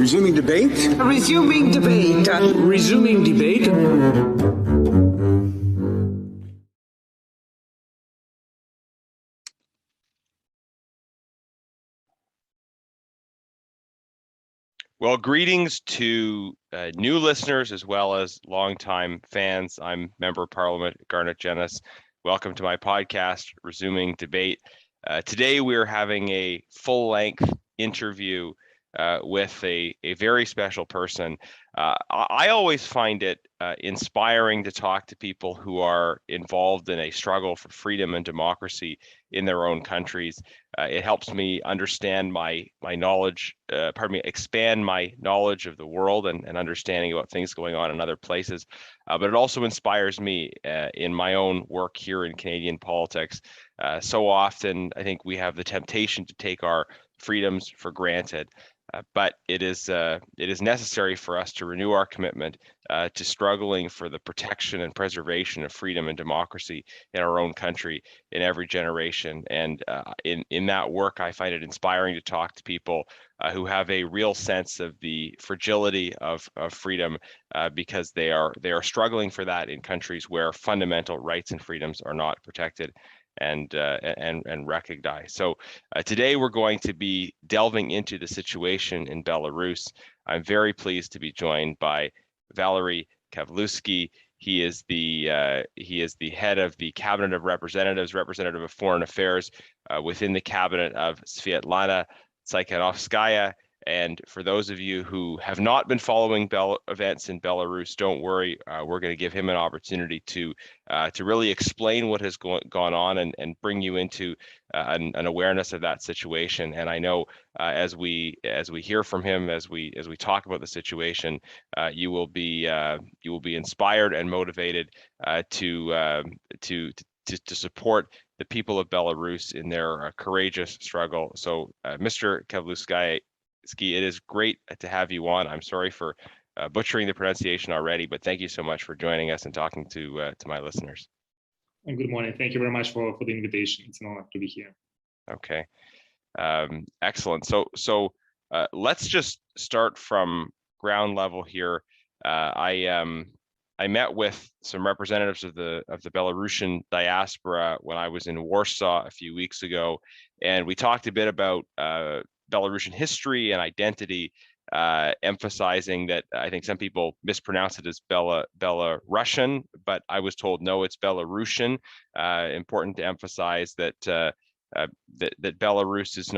Resuming debate? Resuming debate. Resuming debate. Well, greetings to new listeners as well as longtime fans. I'm Member of Parliament Garnet Jennis. Welcome to my podcast, Resuming Debate. Today we're having a full-length interview with a very special person. I always find it inspiring to talk to people who are involved in a struggle for freedom and democracy in their own countries. It helps me understand my knowledge, expand my knowledge of the world and understanding about things going on in other places. But it also inspires me in my own work here in Canadian politics. So often, I think we have the temptation to take our freedoms for granted. But it is necessary for us to renew our commitment to struggling for the protection and preservation of freedom and democracy in our own country in every generation. And in that work, I find it inspiring to talk to people who have a real sense of the fragility of freedom because they are struggling for that in countries where fundamental rights and freedoms are not protected and recognize. So today we're going to be delving into the situation in Belarus. I'm very pleased to be joined by Valery Kavaleuski. He is the head of the Cabinet of Representatives, Representative of Foreign Affairs within the cabinet of Sviatlana, Tsikhanouskaya. And for those of you who have not been following events in Belarus, don't worry. We're going to give him an opportunity to really explain what has gone on and bring you into an awareness of that situation. And I know as we hear from him, as we talk about the situation, you will be inspired and motivated to support the people of Belarus in their courageous struggle. So, Mr. Kavaleuski, it is great to have you on. I'm sorry for butchering the pronunciation already, but thank you so much for joining us and talking to my listeners. And good morning. Thank you very much for the invitation. It's an honor to be here. Okay, excellent. So let's just start from ground level here. I met with some representatives of the Belarusian diaspora when I was in Warsaw a few weeks ago, and we talked a bit about Belarusian history and identity, emphasizing that I think some people mispronounce it as Belarusian, but I was told no, it's Belarusian. Important to emphasize that that Belarus is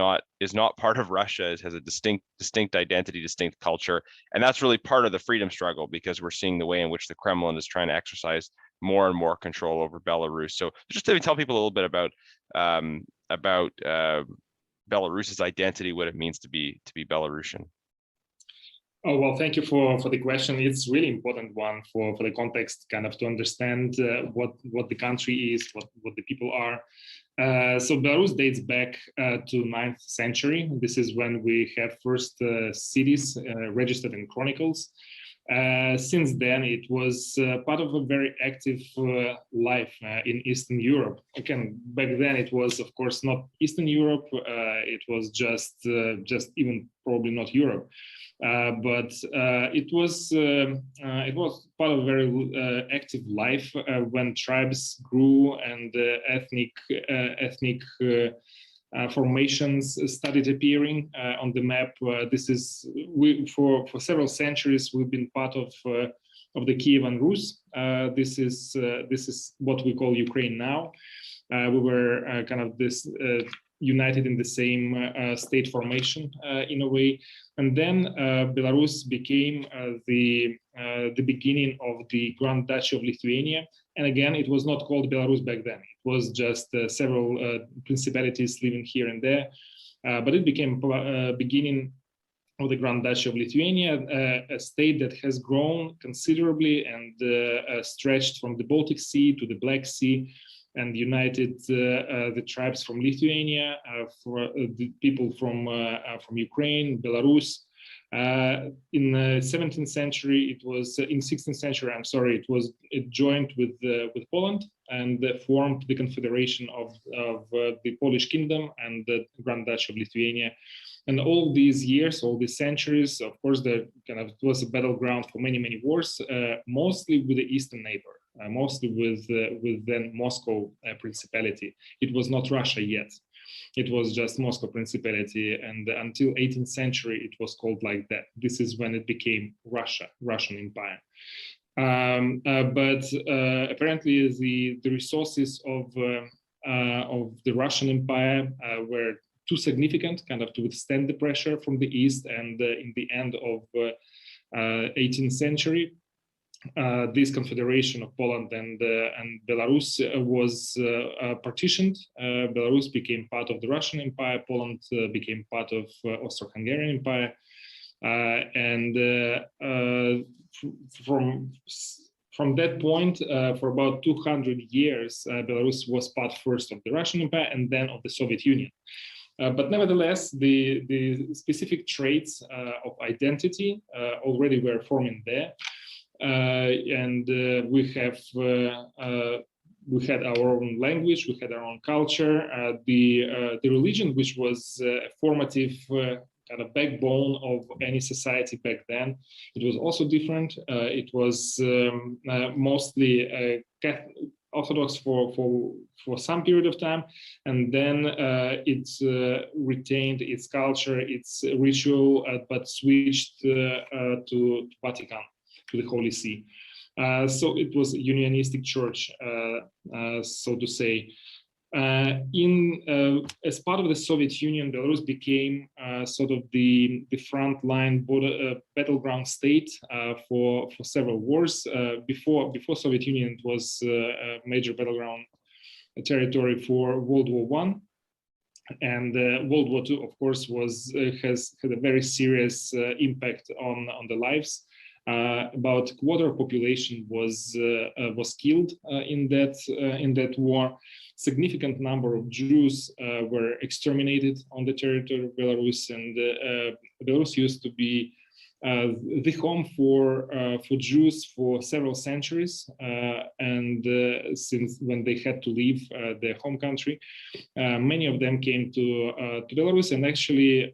not part of Russia. It has a distinct identity, distinct culture, and that's really part of the freedom struggle because we're seeing the way in which the Kremlin is trying to exercise more and more control over Belarus. So just to tell people a little bit about Belarus's identity, what it means to be Belarusian. Oh, well, thank you for the question. It's really important one for the context, kind of to understand what the country is, what the people are. So Belarus dates back to 9th century. This is when we have first cities registered in chronicles. Since then, it was part of a very active life in Eastern Europe. Again, back then it was, of course, not Eastern Europe. It was just even probably not Europe. But it was part of a very active life when tribes grew and ethnic formations started appearing on the map. For several centuries we've been part of the Kievan Rus. This is what we call Ukraine now. We were kind of this united in the same state formation in a way, and then Belarus became the beginning of the Grand Duchy of Lithuania. And again, it was not called Belarus back then. It was just several principalities living here and there, but it became beginning of the Grand Duchy of Lithuania, a state that has grown considerably and stretched from the Baltic Sea to the Black Sea, and united the tribes from Lithuania, for the people from Ukraine, Belarus. In the 17th century, in 16th century, it joined with Poland and formed the Confederation of the Polish Kingdom and the Grand Duchy of Lithuania. And all these years, all these centuries, of course, it was a battleground for many wars, mostly with the eastern neighbor, mostly with then Moscow Principality. It was not Russia yet. It was just Moscow Principality, and until 18th century, it was called like that. This is when it became Russian Empire. But apparently, the resources of the Russian Empire were too significant, to withstand the pressure from the east. And in the end of 18th century, this confederation of Poland and Belarus was partitioned. Belarus became part of the Russian Empire. Poland became part of Austro-Hungarian Empire. And from that point, for about 200 years, Belarus was part first of the Russian Empire and then of the Soviet Union. But nevertheless, the specific traits of identity already were forming there. And we had our own language, we had our own culture. The religion, which was a formative backbone of any society back then, it was also different. It was mostly Orthodox for some period of time, and then it retained its culture, its ritual, but switched to Vatican, to the Holy See. So it was a unionistic church, so to say. As part of the Soviet Union, Belarus became sort of the frontline battleground state for several wars. Before Soviet Union, it was a major battleground territory for World War I. And World War II, of course, has had a very serious impact on the lives. About a quarter of population was killed in that war. Significant number of Jews were exterminated on the territory of Belarus, and Belarus used to be the home for Jews for several centuries, and since when they had to leave their home country, many of them came to Belarus, and actually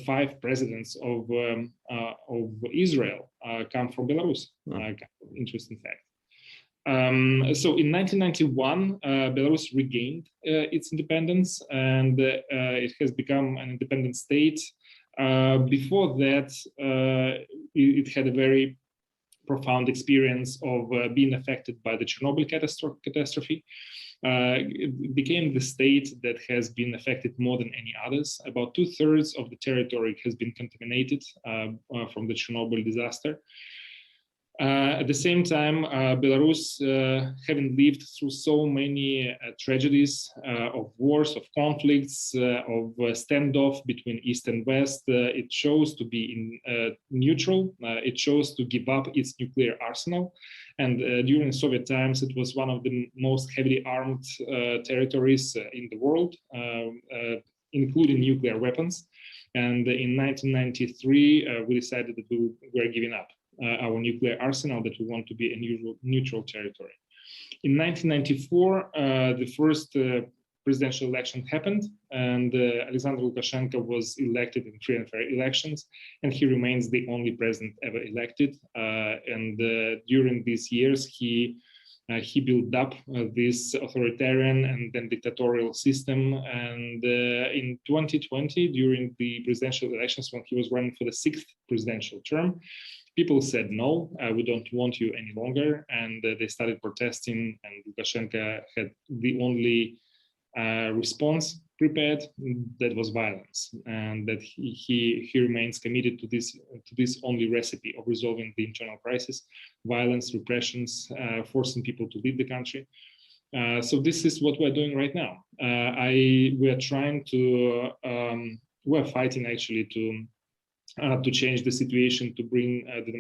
5 presidents of Israel come from Belarus. Interesting fact. So in 1991, Belarus regained its independence, and it has become an independent state. Before that, it had a very profound experience of being affected by the Chernobyl catastrophe. It became the state that has been affected more than any others. About 2/3 of the territory has been contaminated from the Chernobyl disaster. At the same time, Belarus, having lived through so many tragedies of wars, of conflicts, of standoff between East and West, it chose to be neutral. It chose to give up its nuclear arsenal. And during Soviet times, it was one of the most heavily armed territories in the world, including nuclear weapons. And in 1993, we decided that we were giving up our nuclear arsenal, that we want to be a neutral territory. In 1994, the first presidential election happened, and Aleksandr Lukashenko was elected in free and fair elections, and he remains the only president ever elected. And during these years, he built up this authoritarian and then dictatorial system. And in 2020, during the presidential elections, when he was running for the 6th presidential term, people said, no, we don't want you any longer. And they started protesting, and Lukashenko had the only response prepared, that was violence. And that he remains committed to this only recipe of resolving the internal crisis: violence, repressions, forcing people to leave the country. So this is what we're doing right now. We're fighting actually to change the situation, to bring the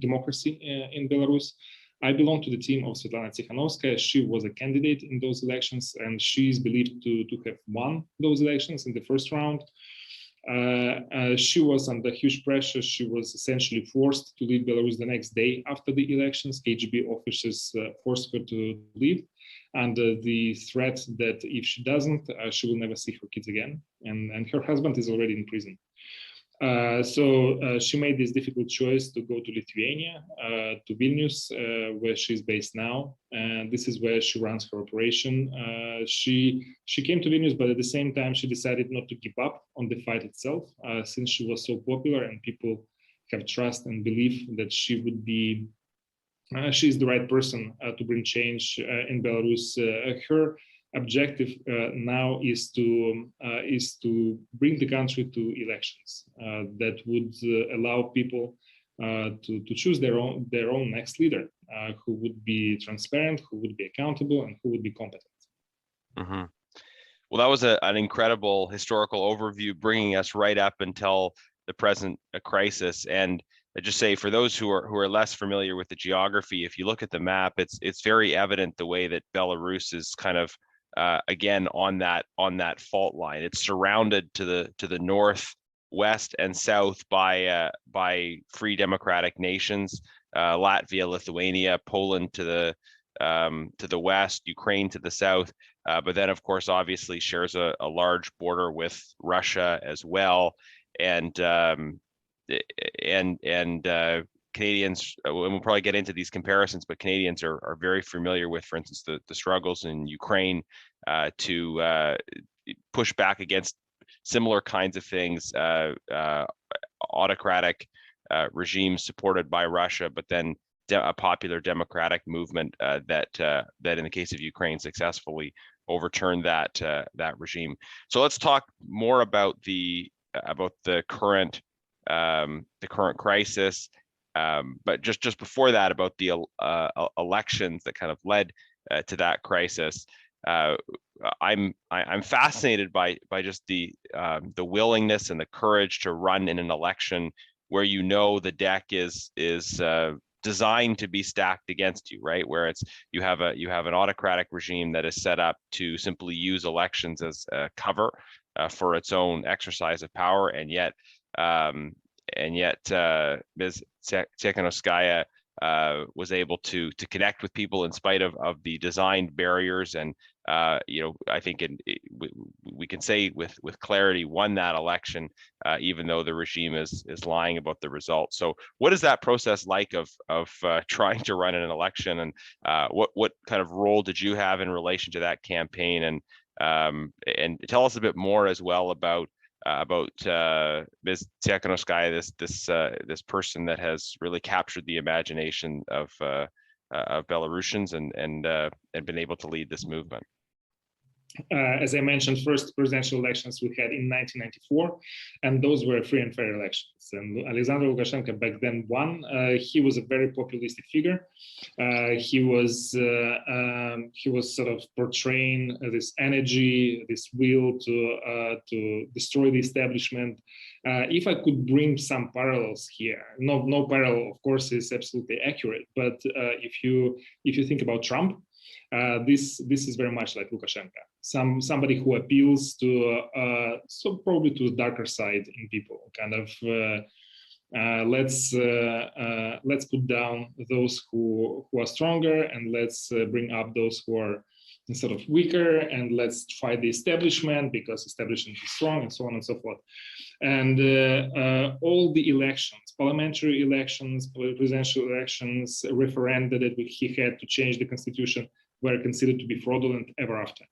democracy in Belarus. I belong to the team of Sviatlana Tsikhanouskaya. She was a candidate in those elections, and she is believed to have won those elections in the first round. She was under huge pressure. She was essentially forced to leave Belarus the next day after the elections. KGB officers forced her to leave. under the threat that if she doesn't, she will never see her kids again, and her husband is already in prison. So she made this difficult choice to go to Lithuania, to Vilnius, where she's based now, and this is where she runs her operation. She came to Vilnius, but at the same time, she decided not to give up on the fight itself, since she was so popular and people have trust and belief that she would be. She's the right person to bring change in Belarus. Her objective now is to bring the country to elections that would allow people to choose their own next leader, who would be transparent, who would be accountable, and who would be competent. Mm-hmm. Well, that was an incredible historical overview, bringing us right up until the present crisis. And I just say, for those who are less familiar with the geography, if you look at the map, it's very evident the way that Belarus is kind of again on that fault line. It's surrounded to the north, west, and south by free democratic nations, Latvia, Lithuania, Poland to the west, Ukraine to the south, but then of course obviously shares a large border with Russia as well, and Canadians, and we'll probably get into these comparisons, but Canadians are very familiar with, for instance, the struggles in Ukraine to push back against similar kinds of things, autocratic regimes supported by Russia, but then a popular democratic movement that in the case of Ukraine successfully overturned that regime. So let's talk more about the current crisis. But just before that, about the elections that kind of led to that crisis. I'm fascinated by just the willingness and the courage to run in an election where you know the deck is designed to be stacked against you, right? Where you have an autocratic regime that is set up to simply use elections as a cover for its own exercise of power, and yet Ms. Tsikhanouskaya was able to connect with people in spite of the designed barriers, and I think we can say with clarity won that election, even though the regime is lying about the results. So what is that process like of trying to run an election, and what kind of role did you have in relation to that campaign, and tell us a bit more as well about Ms. Tsikhanouskaya, this person that has really captured the imagination of Belarusians and been able to lead this movement. As I mentioned, first presidential elections we had in 1994, and those were free and fair elections. And Aleksandr Lukashenko back then won. He was a very populistic figure. He was sort of portraying this energy, this will to destroy the establishment. If I could bring some parallels here, no parallel, of course, is absolutely accurate. But if you think about Trump, this is very much like Lukashenko. Somebody who appeals to so probably to the darker side in people, kind of let's put down those who are stronger, and let's bring up those who are sort of weaker, and let's fight the establishment because establishment is strong, and so on and so forth. And all the elections, parliamentary elections, presidential elections, referenda that he had to change the constitution were considered to be fraudulent ever after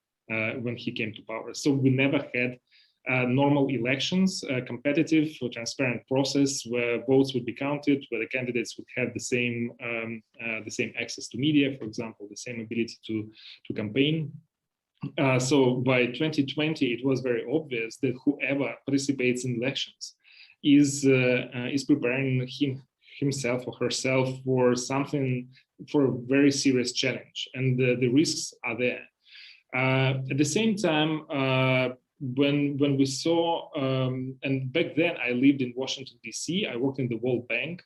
when he came to power. So we never had normal elections, competitive or transparent process where votes would be counted, where the candidates would have the same access to media, for example, the same ability to campaign. So by 2020, it was very obvious that whoever participates in elections is preparing himself or herself for something, for a very serious challenge, and the risks are there. At the same time, when we saw, and back then I lived in Washington, D.C., I worked in the World Bank,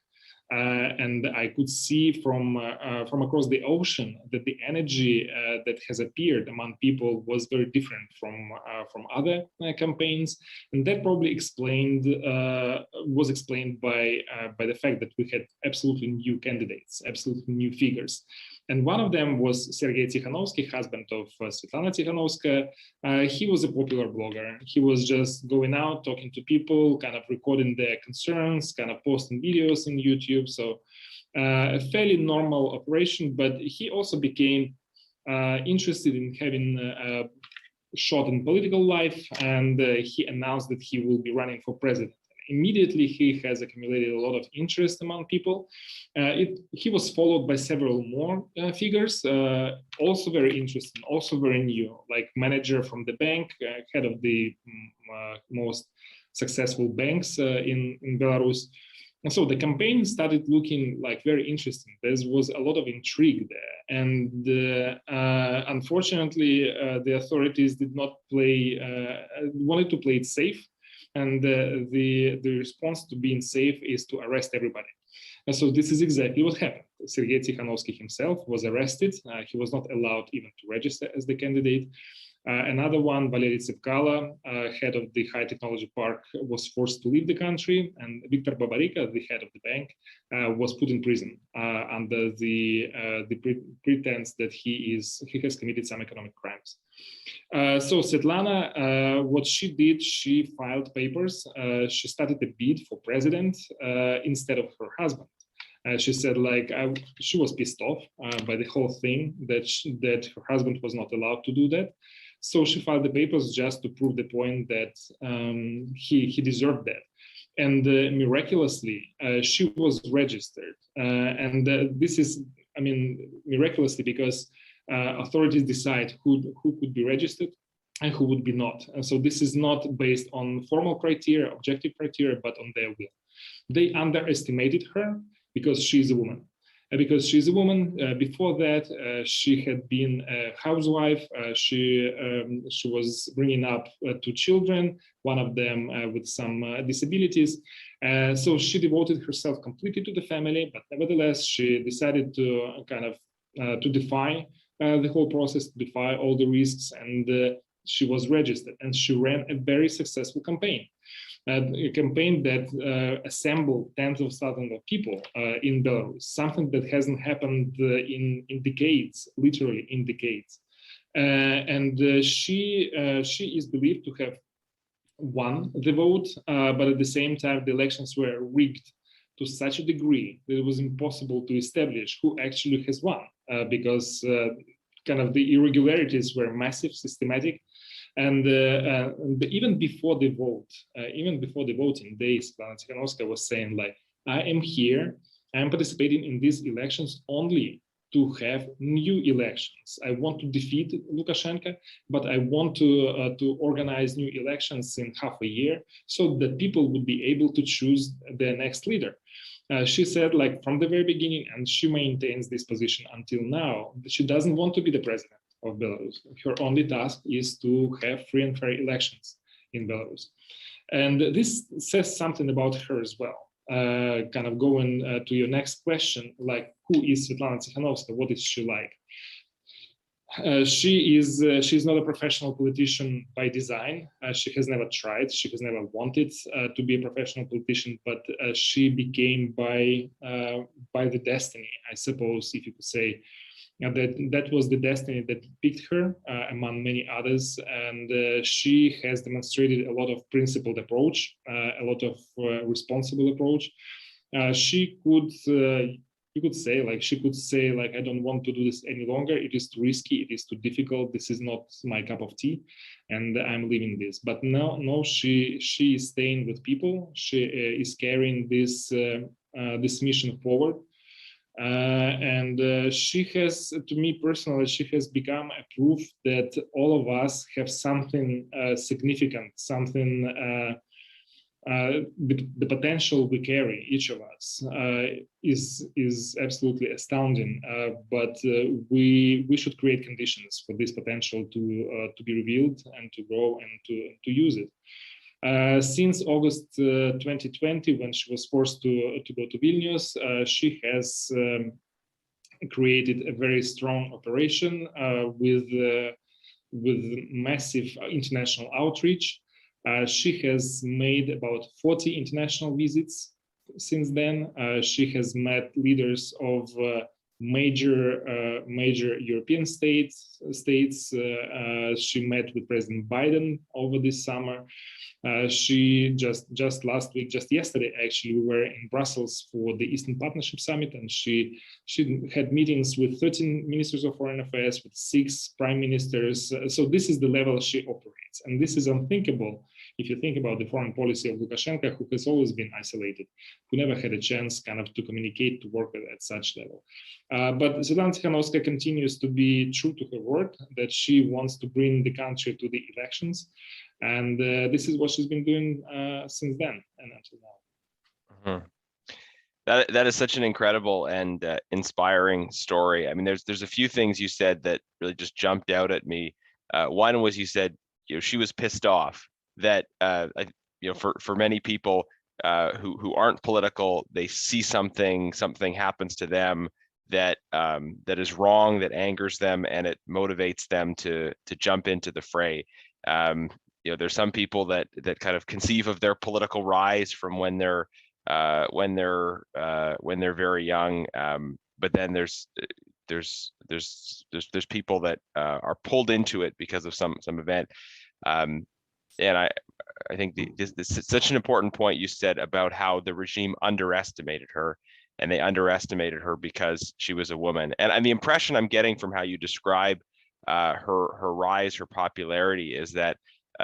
and I could see from across the ocean that the energy that has appeared among people was very different from other campaigns, and that probably was explained by the fact that we had absolutely new candidates, absolutely new figures. And one of them was Sergei Tsikhanouskaya, husband of Sviatlana Tsikhanouskaya. He was a popular blogger. He was just going out, talking to people, kind of recording their concerns, kind of posting videos in YouTube. So a fairly normal operation, but he also became interested in having a shot in political life, and he announced that he will be running for president. Immediately, he has accumulated a lot of interest among people. He was followed by several more figures, also very interesting, also very new, like manager from the bank, head of the most successful banks in Belarus. And so the campaign started looking like very interesting. There was a lot of intrigue there, and unfortunately, the authorities did not wanted to play it safe. And the response to being safe is to arrest everybody. And so this is exactly what happened. Sergei Tsikhanouskaya himself was arrested. He was not allowed even to register as the candidate. Another one, Valery Kavaleuski, head of the high technology park, was forced to leave the country. And Viktor Babarika, the head of the bank, was put in prison under the pretense that he has committed some economic crimes. So Sviatlana, what she did, she filed papers. She started a bid for president instead of her husband. She said, she was pissed off by the whole thing, that her husband was not allowed to do that. So she filed the papers just to prove the point that he deserved that. And miraculously, she was registered. And this is, miraculously, because authorities decide who could be registered and who would be not. And so this is not based on formal criteria, objective criteria, but on their will. They underestimated her because she's a woman. Because she's a woman, before that, she had been a housewife. She was bringing up two children, one of them with some disabilities. So she devoted herself completely to the family, but nevertheless, she decided to to defy the whole process, to defy all the risks, and she was registered. And she ran a very successful campaign. A campaign that assembled tens of thousands of people in Belarus, something that hasn't happened in decades, literally in decades. And she is believed to have won the vote, but at the same time, the elections were rigged to such a degree that it was impossible to establish who actually has won, because the irregularities were massive, systematic. And even before the vote, even before the voting days, Tsikhanouskaya was saying, I am here, I am participating in these elections only to have new elections. I want to defeat Lukashenko, but I want to organize new elections in half a year so that people would be able to choose their next leader. She said, from the very beginning, and she maintains this position until now, that she doesn't want to be the president of Belarus. Her only task is to have free and fair elections in Belarus. And this says something about her as well. Going to your next question, who is Sviatlana Tsikhanouskaya? What is she like? She's not a professional politician by design. She has never tried. She has never wanted to be a professional politician, but she became by the destiny, I suppose, if you could say. That was the destiny that picked her among many others, and she has demonstrated a lot of principled approach, a lot of responsible approach. She could, you could say, I don't want to do this any longer. It is too risky. It is too difficult. This is not my cup of tea, and I'm leaving this. But no, she is staying with people. She is carrying this mission forward. And she has, to me personally, she has become a proof that all of us have something significant, something, the potential we carry, each of us, is absolutely astounding. But we should create conditions for this potential to be revealed and to grow and to use it. Since August 2020, when she was forced to go to Vilnius, she has created a very strong operation with massive international outreach. She has made about 40 international visits since then. She has met leaders of major European states. She met with President Biden over this summer. She just last week, just yesterday, actually, we were in Brussels for the Eastern Partnership Summit, and she had meetings with 13 ministers of foreign affairs, with 6 prime ministers. So this is the level she operates, and this is unthinkable if you think about the foreign policy of Lukashenko, who has always been isolated, who never had a chance kind of to communicate, to work at such level. But Sviatlana Tsikhanouskaya continues to be true to her word, that she wants to bring the country to the elections. And this is what she's been doing since then and until now. Mm-hmm. That is such an incredible and inspiring story. I mean, there's a few things you said that really just jumped out at me. One was you said, she was pissed off that for many people who aren't political, they see something happens to them that is wrong, that angers them, and it motivates them to jump into the fray. There's some people that kind of conceive of their political rise from when they're very young, but then there's people that are pulled into it because of some event. And I think this is such an important point you said about how the regime underestimated her, and they underestimated her because she was a woman. And the impression I'm getting from how you describe her rise, her popularity, is that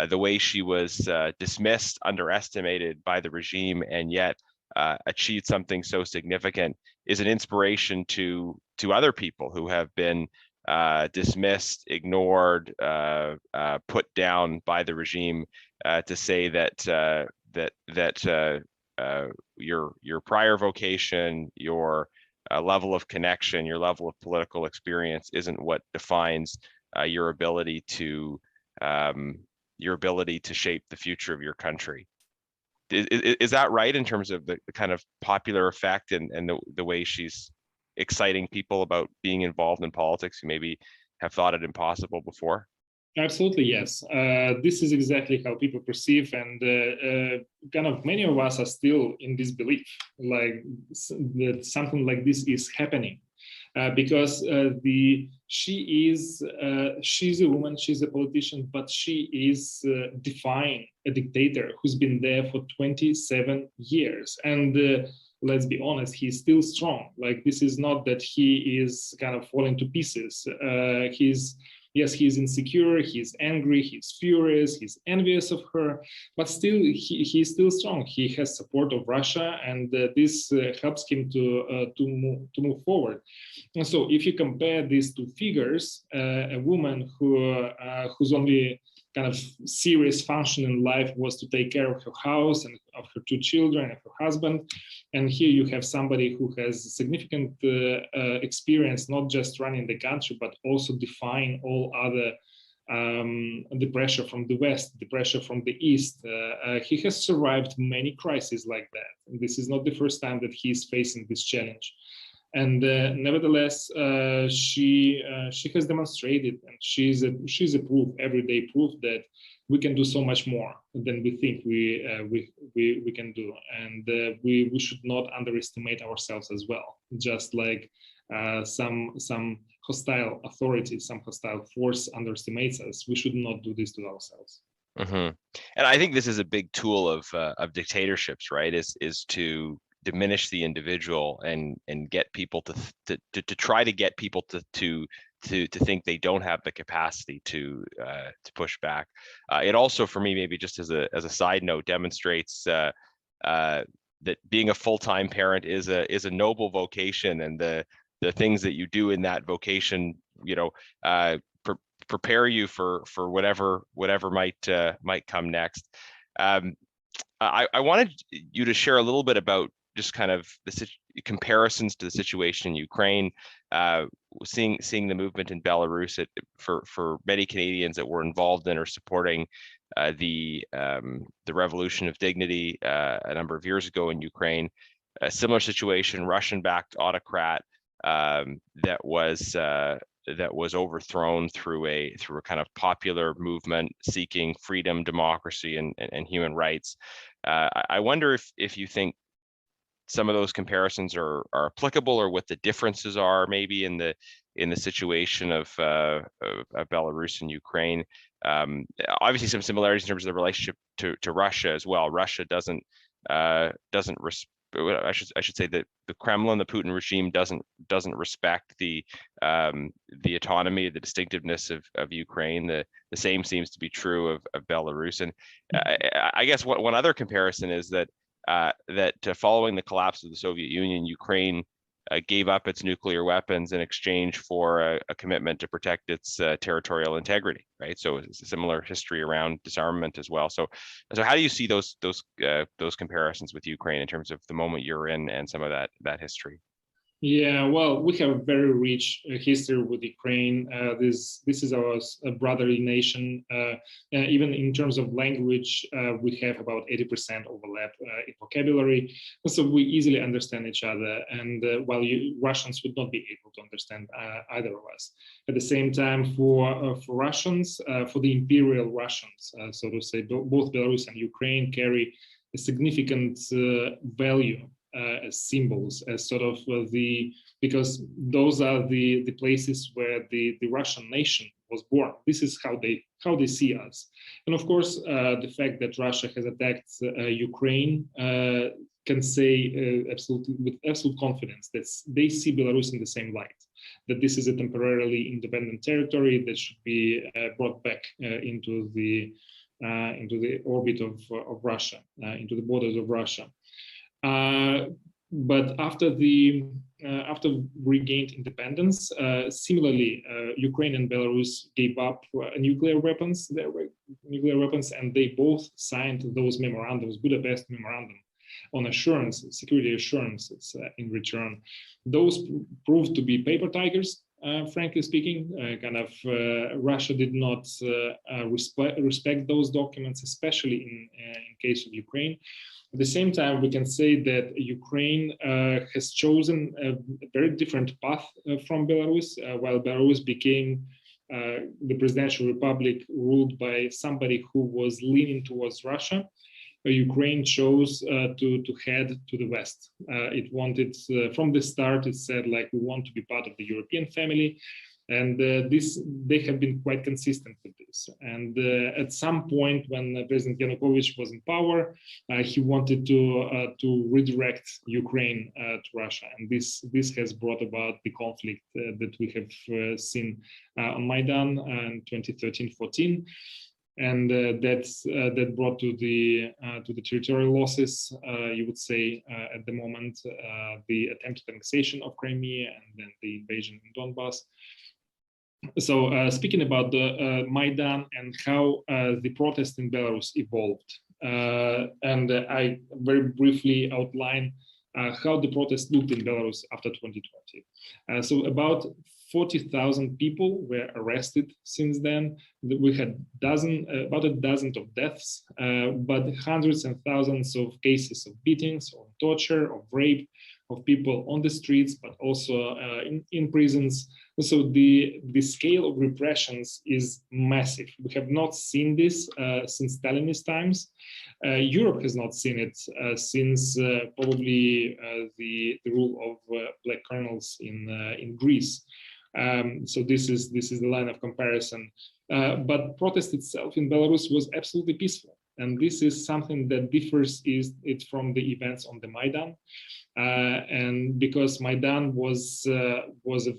the way she was dismissed, underestimated by the regime, and yet achieved something so significant is an inspiration to other people who have been dismissed, ignored, put down by the regime, to say that your prior vocation, your level of connection, your level of political experience isn't what defines your ability to shape the future of your country. Is that right in terms of the kind of popular effect and the way she's exciting people about being involved in politics who maybe have thought it impossible before? Absolutely, yes. This is exactly how people perceive, and kind of many of us are still in this belief, like that something like this is happening, because she's a woman, she's a politician, but she is defying a dictator who's been there for 27 years, and let's be honest, he's still strong. Like, this is not that he is kind of falling to pieces. Yes, he's insecure, he's angry, he's furious, he's envious of her, but still, he's still strong. He has support of Russia, and this helps him to move forward. And so, if you compare these two figures, a woman whose only kind of serious function in life was to take care of her house and of her 2 children and her husband, and here you have somebody who has significant experience, not just running the country, but also defying all other the pressure from the West, the pressure from the East. He has survived many crises like that. And this is not the first time that he is facing this challenge. And nevertheless, she has demonstrated, and she's a proof, everyday proof, that we can do so much more than we think we can do, and we should not underestimate ourselves as well. Just like some hostile authority, some hostile force underestimates us, we should not do this to ourselves. Mm-hmm. And I think this is a big tool of dictatorships, right? Is to diminish the individual and get people to try to get people to think they don't have the capacity to push back. It also, for me, maybe just as a side note, demonstrates that being a full-time parent is a noble vocation, and the things that you do in that vocation, prepare you for whatever might come next. I wanted you to share a little bit about just kind of the comparisons to the situation in Ukraine, seeing the movement in Belarus. For many Canadians that were involved in or supporting the Revolution of Dignity a number of years ago in Ukraine, a similar situation, Russian-backed autocrat that was overthrown through a kind of popular movement seeking freedom, democracy, and human rights. I wonder if you think some of those comparisons are applicable, or what the differences are maybe in the situation of Belarus and Ukraine. Obviously, some similarities in terms of the relationship to Russia as well. Russia doesn't I should say that the Kremlin, the Putin regime, doesn't respect the autonomy, the distinctiveness of Ukraine. The same seems to be true of Belarus. And I guess one other comparison is that following the collapse of the Soviet Union, Ukraine gave up its nuclear weapons in exchange for a commitment to protect its territorial integrity, right? So it's a similar history around disarmament as well. So how do you see those comparisons with Ukraine in terms of the moment you're in and some of that history? Yeah, well, we have a very rich history with Ukraine. This is our brotherly nation. Even in terms of language, we have about 80% overlap in vocabulary. So we easily understand each other. And while Russians would not be able to understand either of us. At the same time, for Russians, for the imperial Russians, so to say, both Belarus and Ukraine carry a significant value as symbols, as sort of because those are the places where the Russian nation was born. This is how they see us. And of course, the fact that Russia has attacked Ukraine can say absolutely with absolute confidence that they see Belarus in the same light, that this is a temporarily independent territory that should be brought back into the orbit of Russia, into the borders of Russia. But after regained independence, similarly, Ukraine and Belarus gave up nuclear weapons, and they both signed those memorandums, Budapest Memorandum, on security assurances in return. Those proved to be paper tigers, frankly speaking. Russia did not respect those documents, especially in case of Ukraine. At the same time, we can say that Ukraine has chosen a very different path from Belarus. While Belarus became the presidential republic ruled by somebody who was leaning towards Russia, Ukraine chose to head to the West. It wanted, from the start, it said, like, we want to be part of the European family. And they have been quite consistent with this. And at some point, when President Yanukovych was in power, he wanted to redirect Ukraine to Russia, and this has brought about the conflict that we have seen on Maidan in 2013-14, and that brought to the territorial losses. You would say at the moment, the attempted annexation of Crimea and then the invasion in Donbass. So speaking about the Maidan and how the protest in Belarus evolved, and I very briefly outline how the protest looked in Belarus after 2020. So about 40,000 people were arrested since then. We had about a dozen of deaths, but hundreds and thousands of cases of beatings, of torture, of rape, of people on the streets, but also in prisons. So the scale of repressions is massive. We have not seen this since Stalinist times. Europe has not seen it since probably the rule of black colonels in Greece. So this is the line of comparison. But protest itself in Belarus was absolutely peaceful, and this is something that differs it from the events on the Maidan. And because Maidan was a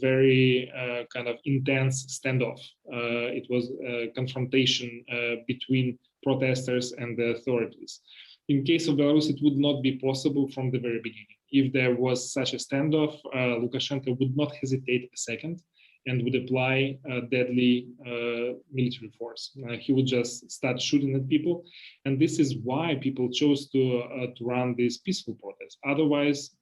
very kind of intense standoff. It was a confrontation between protesters and the authorities. In case of Belarus, it would not be possible from the very beginning. If there was such a standoff, Lukashenko would not hesitate a second and would apply deadly military force. He would just start shooting at people, and this is why people chose to run these peaceful protests. Otherwise,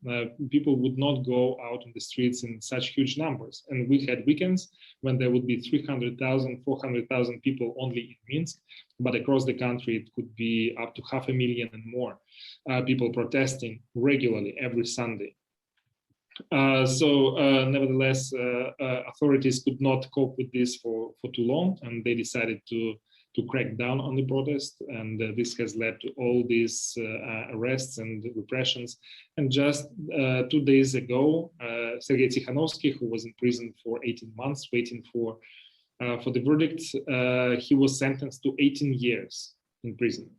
people would not go out on the streets in such huge numbers. And we had weekends when there would be 300,000, 400,000 people only in Minsk, but across the country it could be up to 500,000 and more people protesting regularly every Sunday. Nevertheless, authorities could not cope with this for too long, and they decided to to crack down on the protest, and this has led to all these arrests and repressions. And just 2 days ago, Sergei Tsikhanouskaya, who was in prison for 18 months waiting for the verdict, he was sentenced to 18 years in prison,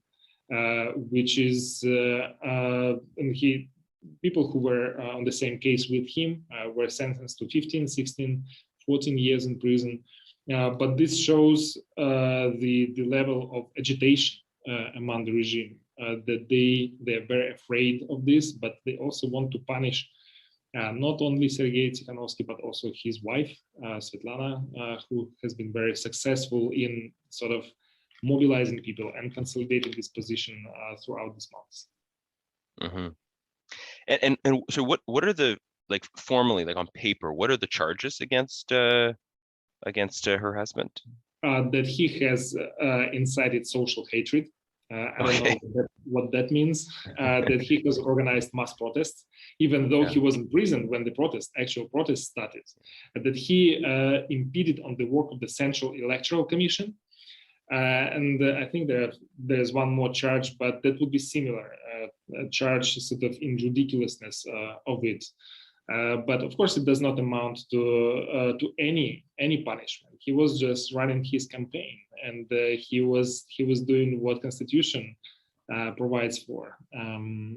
which is, and people who were on the same case with him were sentenced to 15, 16, 14 years in prison. But this shows the level of agitation among the regime, that they're very afraid of this, but they also want to punish not only Sergei Tsikhanouskaya, but also his wife, Sviatlana, who has been very successful in sort of mobilizing people and consolidating this position throughout these months. Mm-hmm. And so what are the, like, formally, like on paper, what are the charges against her husband? That he has incited social hatred. I don't know what that means. That he has organized mass protests, even though he was in prison when the actual protest started. That he impeded on the work of the Central Electoral Commission. And I think there's one more charge, but that would be similar, a charge sort of in ridiculousness of it. But of course, it does not amount to any punishment. He was just running his campaign, and he was doing what Constitution provides for.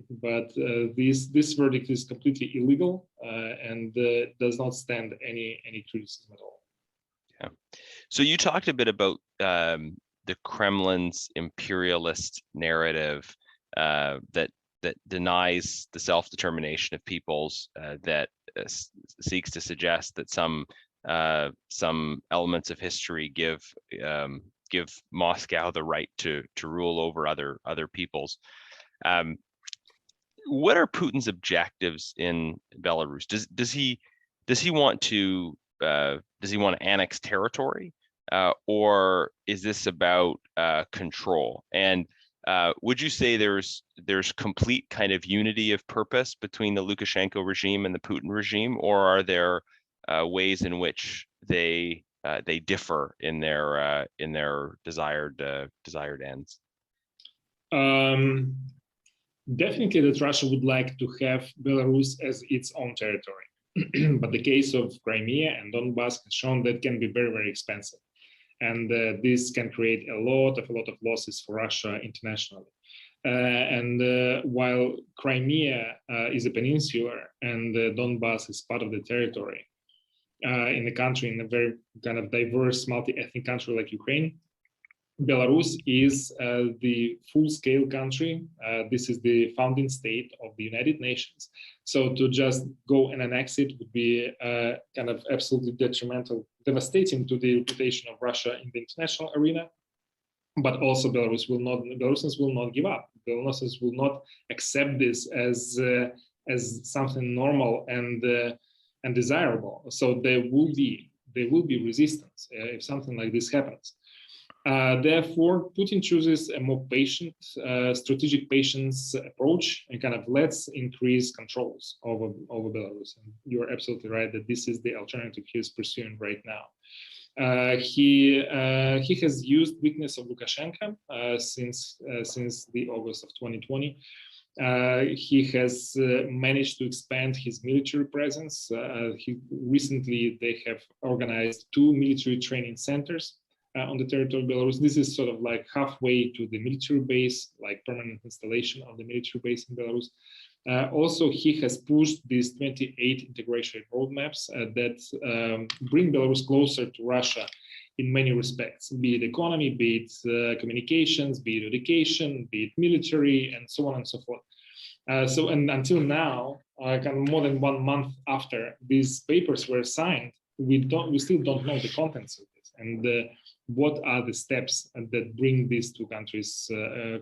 But this verdict is completely illegal and does not stand any criticism at all. Yeah. So you talked a bit about the Kremlin's imperialist narrative that denies the self-determination of peoples, that seeks to suggest that some elements of history give Moscow the right to rule over other peoples. What are Putin's objectives in Belarus? Does he want to annex territory, or is this about control? And would you say there's complete kind of unity of purpose between the Lukashenko regime and the Putin regime, or are there ways in which they differ in their desired ends? Definitely that Russia would like to have Belarus as its own territory. But the case of Crimea and Donbass has shown that can be very, very expensive. And this can create a lot of losses for Russia internationally. While Crimea is a peninsula and Donbass is part of the territory in the country, in a very kind of diverse, multi-ethnic country like Ukraine, Belarus is the full-scale country. This is the founding state of the United Nations. So to just go and annex it would be kind of absolutely detrimental, devastating to the reputation of Russia in the international arena. But also Belarusians will not give up. Belarusians will not accept this as something normal and desirable. So there will be resistance if something like this happens. Therefore, Putin chooses a more patient, strategic patience approach, and kind of let's increase controls over Belarus. And you're absolutely right that this is the alternative he is pursuing right now. He has used weakness of Lukashenko since the August of 2020. He has managed to expand his military presence. Recently, they have organized 2 military training centers on the territory of Belarus. This is sort of like halfway to the military base, like permanent installation of the military base in Belarus. Also, he has pushed these 28 integration roadmaps that bring Belarus closer to Russia in many respects, be it economy, be it communications, be it education, be it military, and so on and so forth. And until now, kind of more than 1 month after these papers were signed, we still don't know the contents of this and what are the steps that bring these 2 countries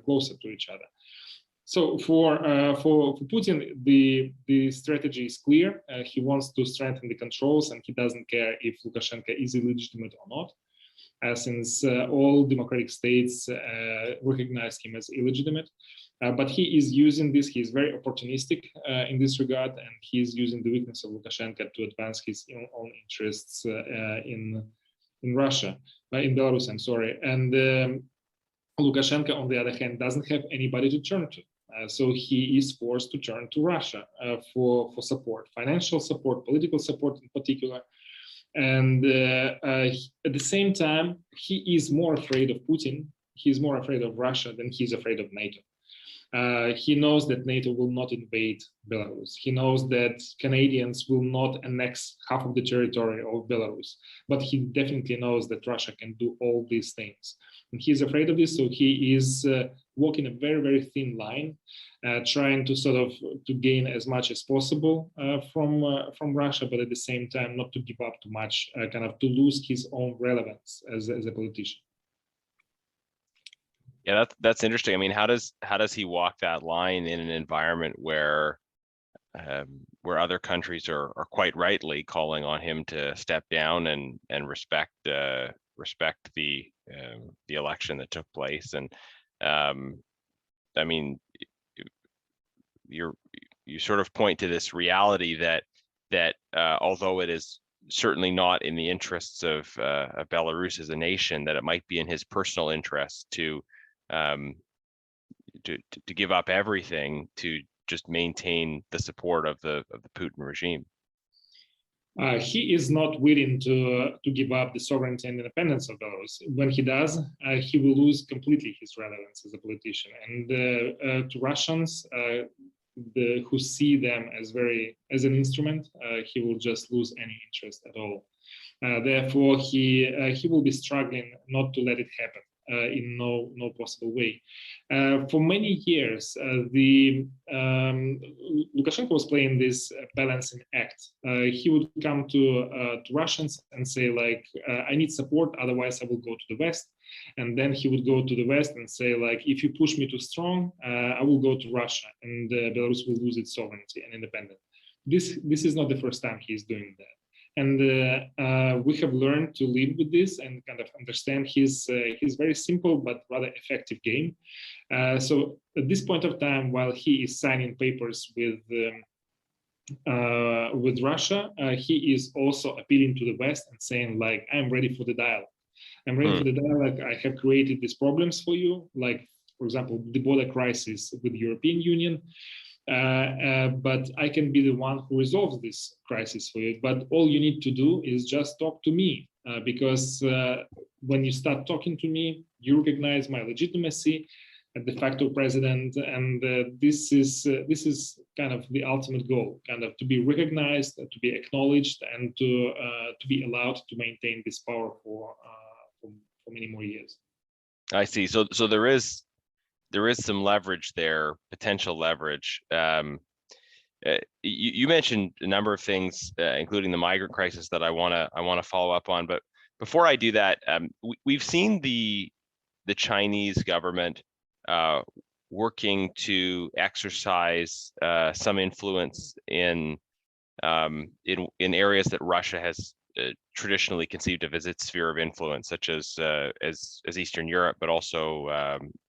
closer to each other. So for Putin, the strategy is clear. He wants to strengthen the controls, and he doesn't care if Lukashenko is illegitimate or not, since all democratic states recognize him as illegitimate. But he is using this. He is very opportunistic in this regard, and he is using the weakness of Lukashenko to advance his own interests in in Belarus, I'm sorry. And Lukashenko, on the other hand, doesn't have anybody to turn to. So he is forced to turn to Russia for support, financial support, political support in particular. And at the same time, he is more afraid of Putin. He's more afraid of Russia than he's afraid of NATO. He knows that NATO will not invade Belarus. He knows that Canadians will not annex half of the territory of Belarus. But he definitely knows that Russia can do all these things. And he's afraid of this, so he is walking a very, very thin line, trying to sort of to gain as much as possible from Russia, but at the same time not to give up too much, kind of to lose his own relevance as a politician. Yeah, that's interesting. I mean, how does he walk that line in an environment where other countries are quite rightly calling on him to step down and respect the election that took place? And I mean, you sort of point to this reality that although it is certainly not in the interests of Belarus as a nation, that it might be in his personal interest to give up everything to just maintain the support of the Putin regime. He is not willing to give up the sovereignty and independence of Belarus. When he does, he will lose completely his relevance as a politician. And to Russians who see them as an instrument, he will just lose any interest at all. Therefore, he will be struggling not to let it happen. In no possible way. For many years, Lukashenko was playing this balancing act. He would come to Russians and say, like, I need support, otherwise I will go to the West. And then he would go to the West and say, like, if you push me too strong, I will go to Russia, and Belarus will lose its sovereignty and independence. This is not the first time he's doing that. And we have learned to live with this and kind of understand his very simple but rather effective game. So at this point of time, while he is signing papers with Russia, he is also appealing to the West and saying, like, I'm ready for the dialogue. I'm ready for the dialogue. I have created these problems for you, like, for example, the border crisis with the European Union. But I can be the one who resolves this crisis for you. But all you need to do is just talk to me, because when you start talking to me, you recognize my legitimacy as de facto president, and this is kind of the ultimate goal, kind of to be recognized, to be acknowledged, and to be allowed to maintain this power for many more years. I see. So there is some leverage there, potential leverage. You mentioned a number of things, including the migrant crisis, that I want to follow up on. But before I do that, we've seen the Chinese government working to exercise some influence in areas that Russia has traditionally conceived of as its sphere of influence, such as Eastern Europe, but also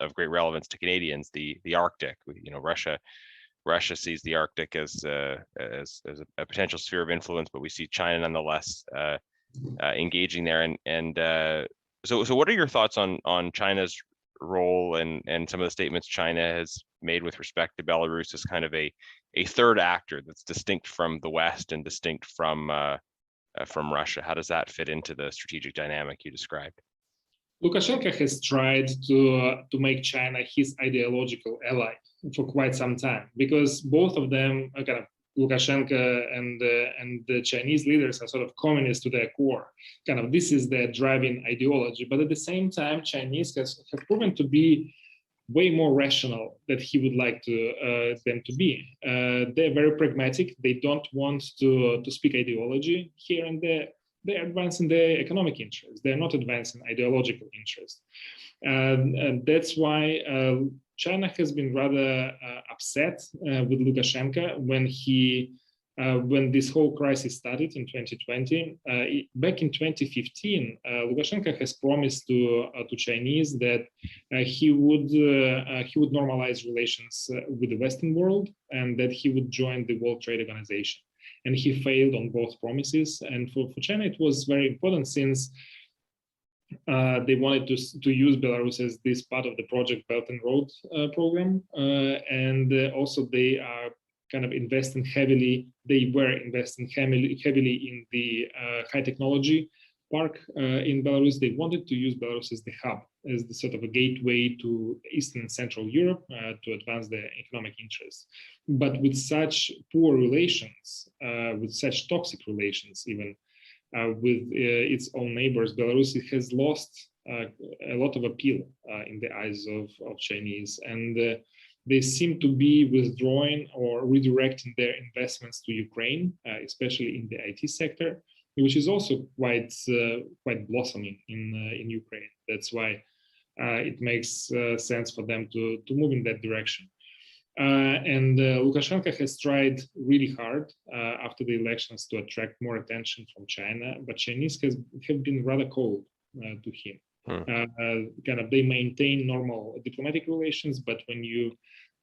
of great relevance to Canadians, the Arctic. You know, Russia sees the Arctic as a potential sphere of influence, but we see China nonetheless engaging there. So what are your thoughts on China's role and some of the statements China has made with respect to Belarus as kind of a third actor that's distinct from the West and distinct from Russia? How does that fit into the strategic dynamic you described? Lukashenko has tried to make China his ideological ally for quite some time, because both of them are kind of, Lukashenko and the Chinese leaders are sort of communists to their core. Kind of this is their driving ideology. But at the same time, Chinese have proven to be way more rational than he would like them to be. They're very pragmatic. They don't want to speak ideology here and there. They're advancing their economic interests. They're not advancing ideological interests. And that's why China has been rather upset with Lukashenko when this whole crisis started in 2020. Back in 2015, Lukashenko has promised to Chinese that he would normalize relations with the Western world and that he would join the World Trade Organization. And he failed on both promises. And for China, it was very important, since They wanted to use Belarus as this part of the Project Belt and Road program, and also they are kind of investing heavily. They were investing heavily in the high technology park in Belarus. They wanted to use Belarus as the hub, as the sort of a gateway to Eastern and Central Europe to advance their economic interests. But with such poor relations, with such toxic relations, even with its own neighbors, Belarus has lost a lot of appeal in the eyes of Chinese, and they seem to be withdrawing or redirecting their investments to Ukraine, especially in the IT sector, which is also quite blossoming in Ukraine. That's why it makes sense for them to move in that direction. And Lukashenko has tried really hard after the elections to attract more attention from China, but Chinese have been rather cold to him. Kind of they maintain normal diplomatic relations, but when you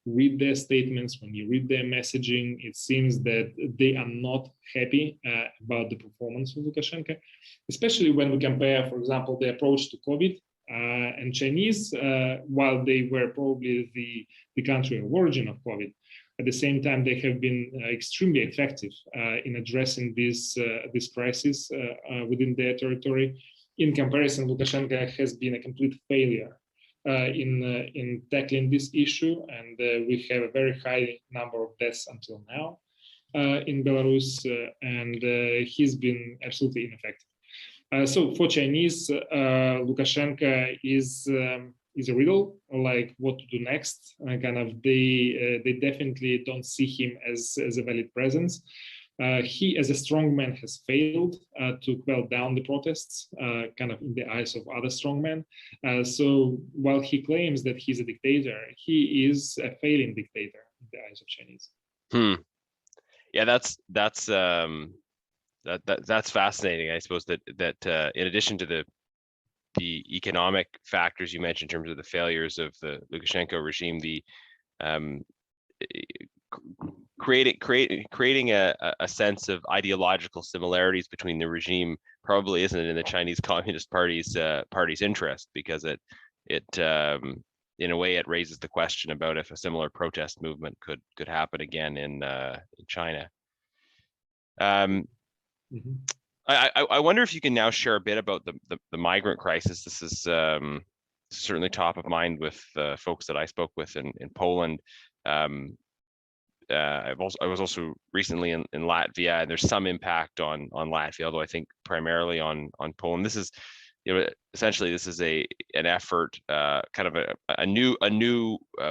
read their statements, when you read their messaging, it seems that they are not happy about the performance of Lukashenko, especially when we compare, for example, the approach to COVID. And Chinese, while they were probably the country of origin of COVID, at the same time they have been extremely effective in addressing this crisis within their territory. In comparison, Lukashenko has been a complete failure in tackling this issue, and we have a very high number of deaths until now in Belarus, and he's been absolutely ineffective. So for Chinese, Lukashenko is a riddle, like what to do next. Kind of they definitely don't see him as a valid presence. He, as a strongman, has failed to quell down the protests, kind of in the eyes of other strongmen. So while he claims that he's a dictator, he is a failing dictator in the eyes of Chinese. Yeah, that's fascinating. I suppose that in addition to the economic factors you mentioned in terms of the failures of the Lukashenko regime, the creating a sense of ideological similarities between the regime probably isn't in the Chinese Communist Party's interest, because it in a way it raises the question about if a similar protest movement could happen again in China. I wonder if you can now share a bit about the migrant crisis. This is certainly top of mind with folks that I spoke with in Poland. I was also recently in Latvia, and there's some impact on Latvia, although I think primarily on Poland. This is, essentially this is an effort, kind of a new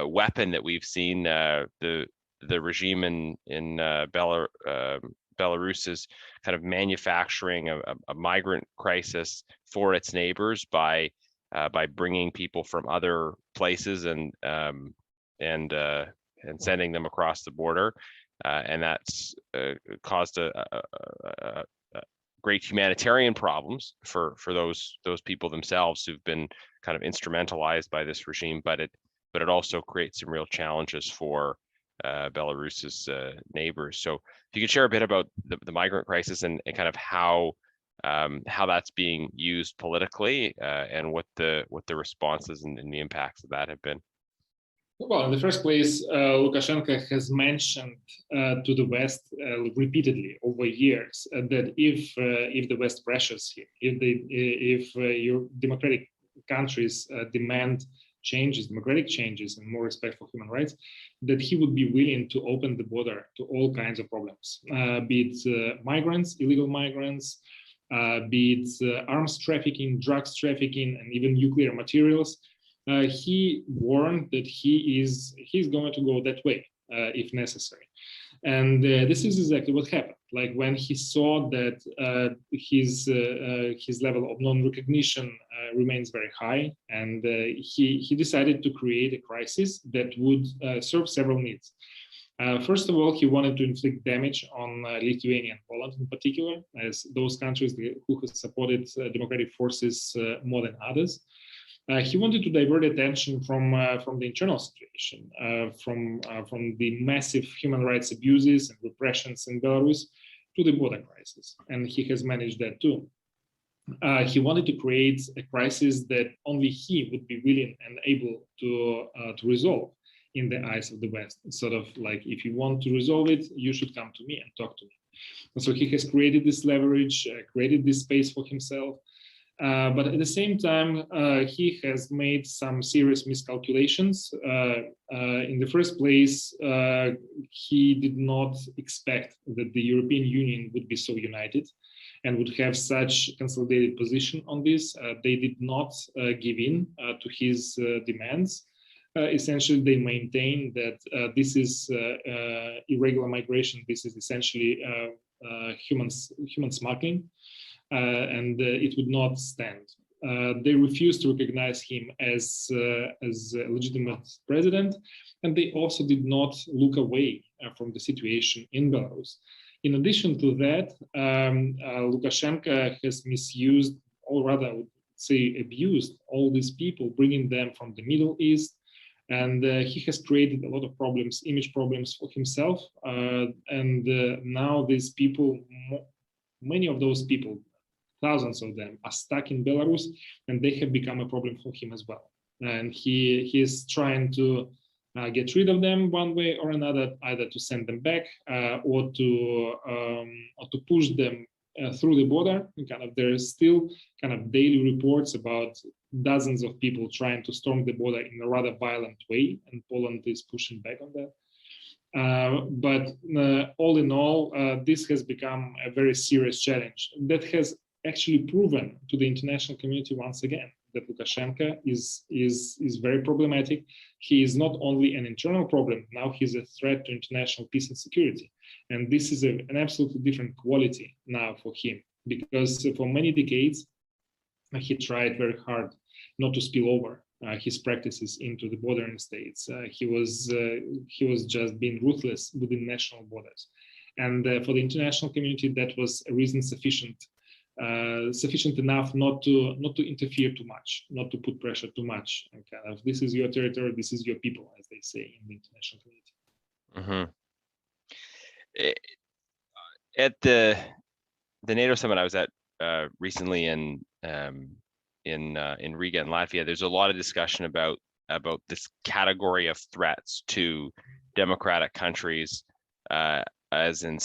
weapon that we've seen. The regime in Belarus is kind of manufacturing a migrant crisis for its neighbors by bringing people from other places and sending them across the border, and that's caused a great humanitarian problems for those people themselves who've been kind of instrumentalized by this regime, but it also creates some real challenges for Belarus's neighbors. So if you could share a bit about the migrant crisis and kind of how that's being used politically, and what the responses and the impacts of that have been. Well, in the first place, Lukashenko has mentioned to the West repeatedly over years that if the West pressures him, if your democratic countries demand democratic changes and more respect for human rights, that he would be willing to open the border to all kinds of problems, be it migrants, illegal migrants, be it arms trafficking, drugs trafficking, and even nuclear materials. He warned that he's going to go that way if necessary. And this is exactly what happened. Like when he saw that his level of non-recognition remains very high, and he decided to create a crisis that would serve several needs. First of all, he wanted to inflict damage on Lithuania and Poland in particular, as those countries who have supported democratic forces more than others. He wanted to divert attention from the internal situation, from the massive human rights abuses and repressions in Belarus to the border crisis, and he has managed that too. he wanted to create a crisis that only he would be willing and able to resolve in the eyes of the West. It's sort of like, if you want to resolve it, you should come to me and talk to me. And so he has created this leverage, created this space for himself. But at the same time, he has made some serious miscalculations. In the first place, he did not expect that the European Union would be so united and would have such consolidated position on this. They did not give in to his demands. Essentially, they maintain that this is irregular migration. This is essentially human smuggling. And it would not stand. They refused to recognize him as a legitimate president, and they also did not look away from the situation in Belarus. In addition to that, Lukashenko has misused, or rather, I would say abused, all these people, bringing them from the Middle East, and he has created a lot of problems, image problems for himself. And now these people, many of those people, thousands of them, are stuck in Belarus, and they have become a problem for him as well. And he is trying to get rid of them one way or another, either to send them back or to push them through the border. And there is still daily reports about dozens of people trying to storm the border in a rather violent way, and Poland is pushing back on that. But all in all, this has become a very serious challenge that has actually proven to the international community once again that Lukashenko is very problematic. He is not only an internal problem, now he's a threat to international peace and security. And this is an absolutely different quality now for him, because for many decades, he tried very hard not to spill over his practices into the bordering states. He was just being ruthless within national borders. And for the international community, that was a reason sufficient enough not to interfere too much, not to put pressure too much. And this is your territory, this is your people, as they say in the international community. Mm-hmm. At the NATO summit I was at recently in Riga in Latvia, there's a lot of discussion about this category of threats to democratic countries, as in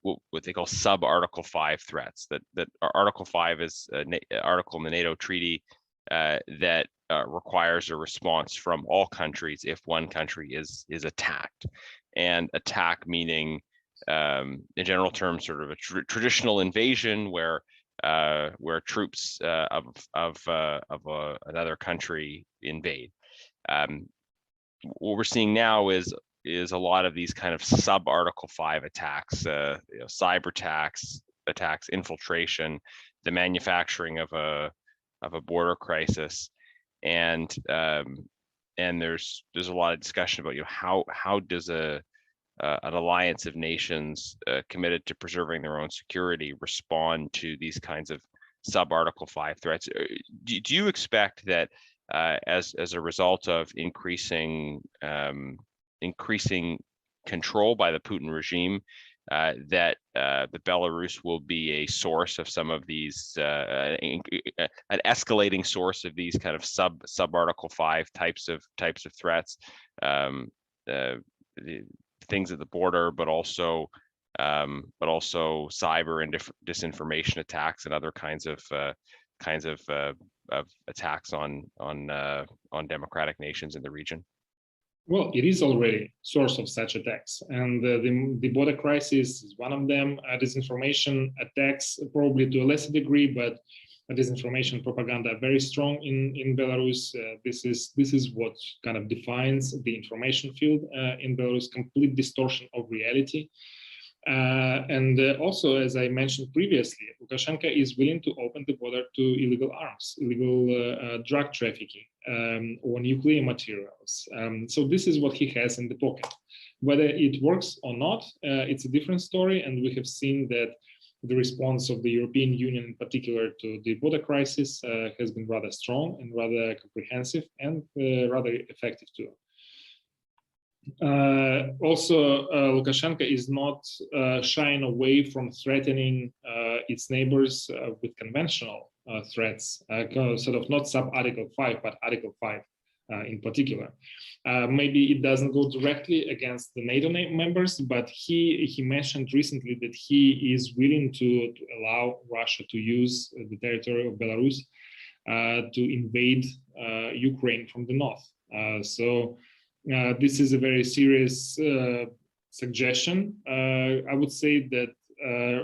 what they call sub Article 5 threats. That Article 5 is an article in the NATO treaty that requires a response from all countries if one country is attacked, and attack meaning in general terms sort of a traditional invasion where troops of another country invade. What we're seeing now is a lot of these kind of sub Article 5 attacks, cyber attacks, infiltration, the manufacturing of a border crisis, and there's a lot of discussion about how does an alliance of nations committed to preserving their own security respond to these kinds of sub Article 5 threats. Do you expect that as a result of increasing control by the Putin regime, that the Belarus will be a source of some of these, an escalating source of these kind of sub Article 5 types of threats, the things at the border, but also cyber and disinformation attacks and other kinds of attacks on democratic nations in the region? Well, it is already source of such attacks, and the border crisis is one of them. Disinformation attacks, probably to a lesser degree, but disinformation propaganda are very strong in Belarus. This is what kind of defines the information field in Belarus: complete distortion of reality. And also, as I mentioned previously, Lukashenko is willing to open the border to illegal arms, illegal drug trafficking, or nuclear materials. So this is what he has in the pocket. Whether it works or not, it's a different story. And we have seen that the response of the European Union, in particular to the border crisis, has been rather strong and rather comprehensive and rather effective too. Also, Lukashenko is not shying away from threatening its neighbors with conventional threats, sort of not sub-Article 5, but Article 5 in particular. Maybe it doesn't go directly against the NATO members, but he mentioned recently that he is willing to allow Russia to use the territory of Belarus to invade Ukraine from the north. So this is a very serious suggestion. I would say that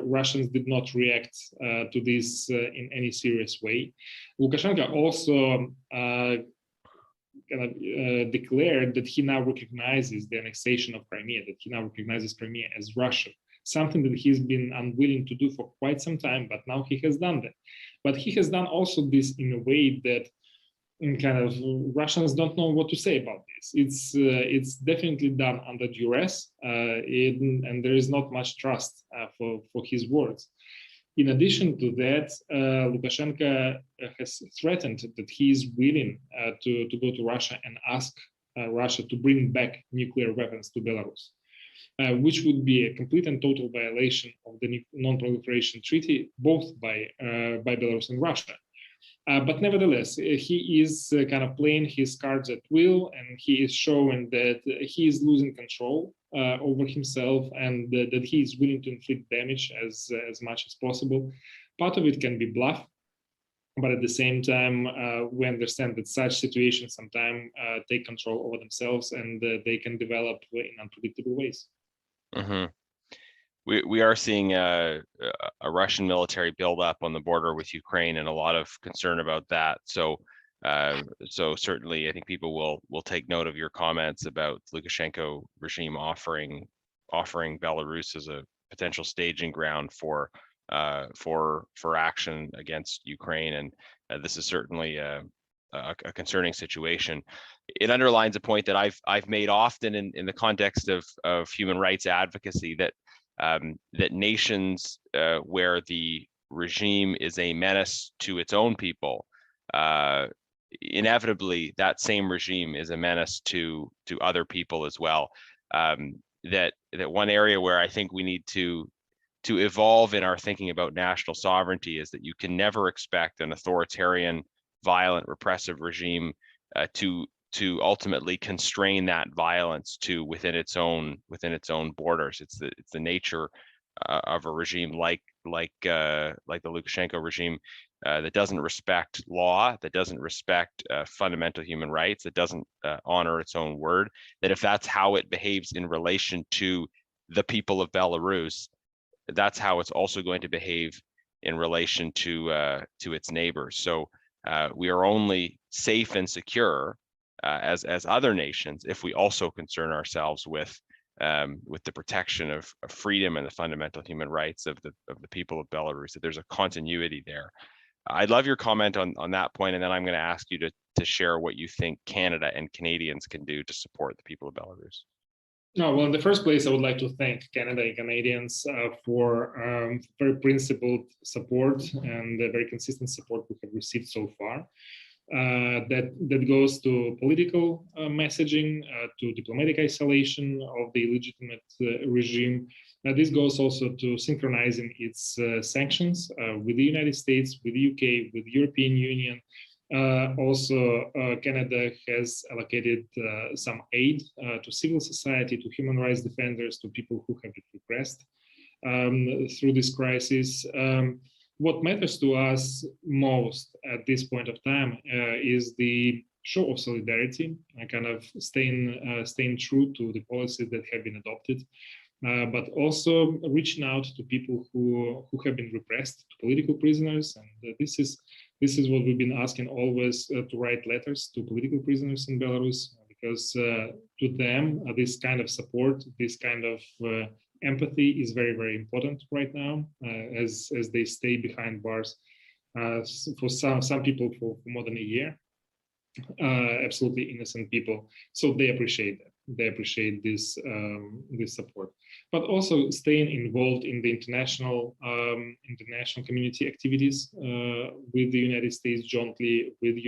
Russians did not react to this in any serious way. Lukashenko also declared that he now recognizes the annexation of Crimea, that he now recognizes Crimea as Russia, something that he's been unwilling to do for quite some time, but now he has done that. But he has done also this in a way that kind of Russians don't know what to say about this. It's definitely done under duress, and there is not much trust for his words. In addition to that, Lukashenko has threatened that he is willing to go to Russia and ask Russia to bring back nuclear weapons to Belarus, which would be a complete and total violation of the non-proliferation treaty, both by Belarus and Russia. But nevertheless, he is kind of playing his cards at will, and he is showing that he is losing control over himself, and that he is willing to inflict damage as much as possible. Part of it can be bluff, but at the same time, we understand that such situations sometimes take control over themselves, and they can develop in unpredictable ways. Mm-hmm. We are seeing a Russian military buildup on the border with Ukraine, and a lot of concern about that. So certainly, I think people will take note of your comments about Lukashenko regime offering Belarus as a potential staging ground for action against Ukraine, and this is certainly a concerning situation. It underlines a point that I've made often in the context of human rights advocacy, that nations where the regime is a menace to its own people, inevitably that same regime is a menace to other people as well. That one area where I think we need to evolve in our thinking about national sovereignty is that you can never expect an authoritarian, violent, repressive regime to ultimately constrain that violence to within its own borders. It's the nature of a regime like the Lukashenko regime that doesn't respect law, that doesn't respect fundamental human rights, that doesn't honor its own word. That if that's how it behaves in relation to the people of Belarus, that's how it's also going to behave in relation to its neighbors. So we are only safe and secure as other nations if we also concern ourselves with the protection of freedom and the fundamental human rights of the people of Belarus. That there's a continuity there. I'd love your comment on that point, and then I'm going to ask you to share what you think Canada and Canadians can do to support the people of Belarus. No, well, in the first place, I would like to thank Canada and Canadians for very principled support and the very consistent support we have received so far. That goes to political messaging, to diplomatic isolation of the illegitimate regime. This goes also to synchronizing its sanctions with the United States, with the UK, with the European Union. Also, Canada has allocated some aid to civil society, to human rights defenders, to people who have been repressed through this crisis. What matters to us most at this point of time is the show of solidarity, kind of staying true to the policies that have been adopted, but also reaching out to people who have been repressed, to political prisoners. And this is what we've been asking always, to write letters to political prisoners in Belarus, because to them, this kind of support, this kind of empathy is very, very important right now, as they stay behind bars for some people for more than a year, absolutely innocent people. So they appreciate that. They appreciate this support, but also staying involved in the international community activities with the United States jointly with the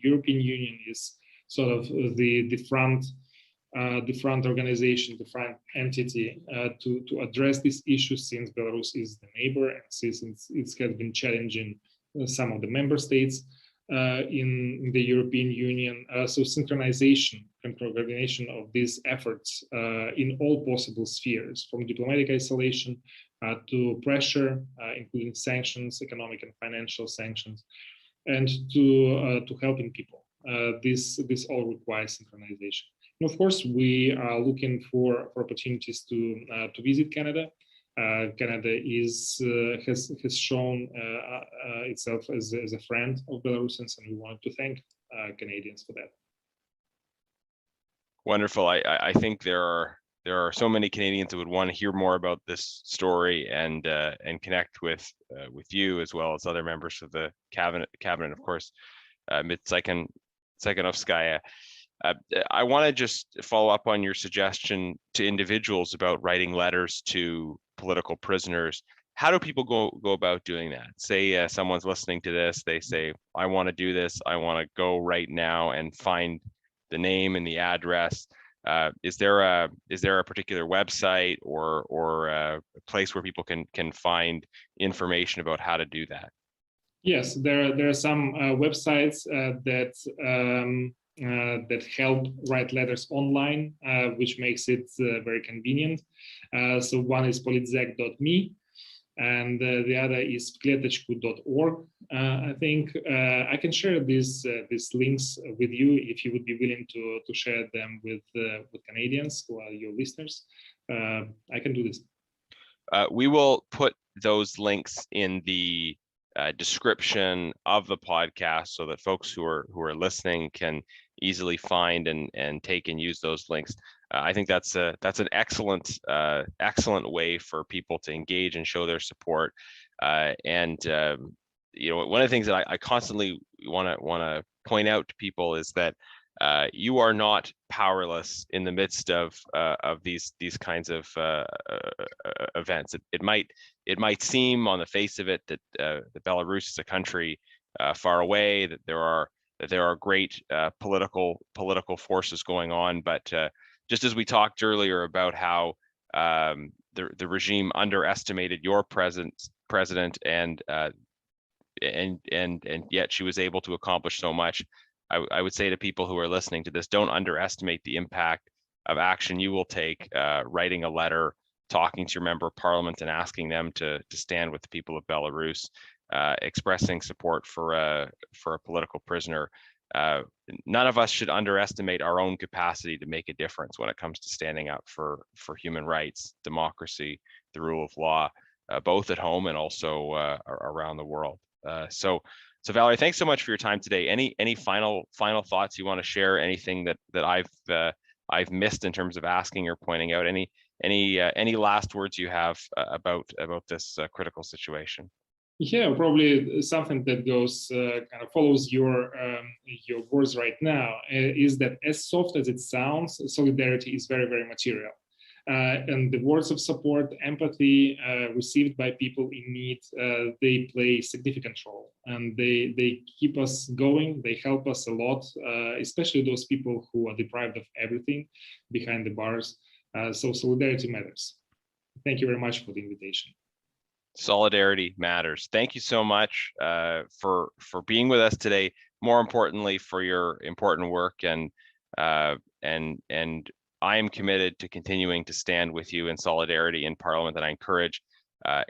European Union is sort of the front organization, the front entity to address this issue, since Belarus is the neighbor and since it has been challenging some of the member states in the European Union. So synchronization and coordination of these efforts in all possible spheres, from diplomatic isolation to pressure, including sanctions, economic and financial sanctions, and to helping people. This all requires synchronization. And of course, we are looking for opportunities to visit Canada. Canada has shown itself as a friend of Belarusians, and we want to thank Canadians for that. Wonderful. I think there are so many Canadians who would want to hear more about this story and connect with you as well as other members of the cabinet, of course, Tsikhanouskaya. I want to just follow up on your suggestion to individuals about writing letters to political prisoners. How do people go about doing that? Say someone's listening to this, they say, I want to do this. I want to go right now and find the name and the address. Is there a particular website or a place where people can find information about how to do that? Yes, there are some websites that help write letters online, which makes it very convenient. So one is politzek.me, and the other is kletechku.org. I think I can share these links with you if you would be willing to share them with Canadians who are your listeners. I can do this. We will put those links in the description of the podcast so that folks who are listening can easily find and take and use those links. I think that's an excellent way for people to engage and show their support. One of the things that I constantly want to point out to people is that you are not powerless in the midst of these kinds of events. It might seem on the face of it that Belarus is a country far away, that there are great political forces going on, but just as we talked earlier about how the regime underestimated your president and yet she was able to accomplish so much. I would say to people who are listening to this, don't underestimate the impact of action you will take, writing a letter, talking to your member of parliament and asking them to stand with the people of Belarus, expressing support for a political prisoner. None of us should underestimate our own capacity to make a difference when it comes to standing up for human rights, democracy, the rule of law, both at home and also around the world. So Valery, thanks so much for your time today. Any final thoughts you want to share? Anything that I've missed in terms of asking or pointing out? Any last words you have about this critical situation? Yeah, probably something that goes kind of follows your words right now is that as soft as it sounds, solidarity is very, very material. And the words of support, empathy received by people in need, they play a significant role, and they keep us going. They help us a lot, especially those people who are deprived of everything behind the bars. So solidarity matters. Thank you very much for the invitation. Solidarity matters. Thank you so much for being with us today. More importantly, for your important work, and I am committed to continuing to stand with you in solidarity in Parliament, and I encourage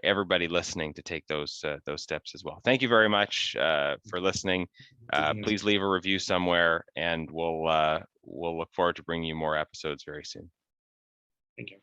everybody listening to take those steps as well. Thank you very much for listening. Please leave a review somewhere, and we'll look forward to bringing you more episodes very soon. Thank you.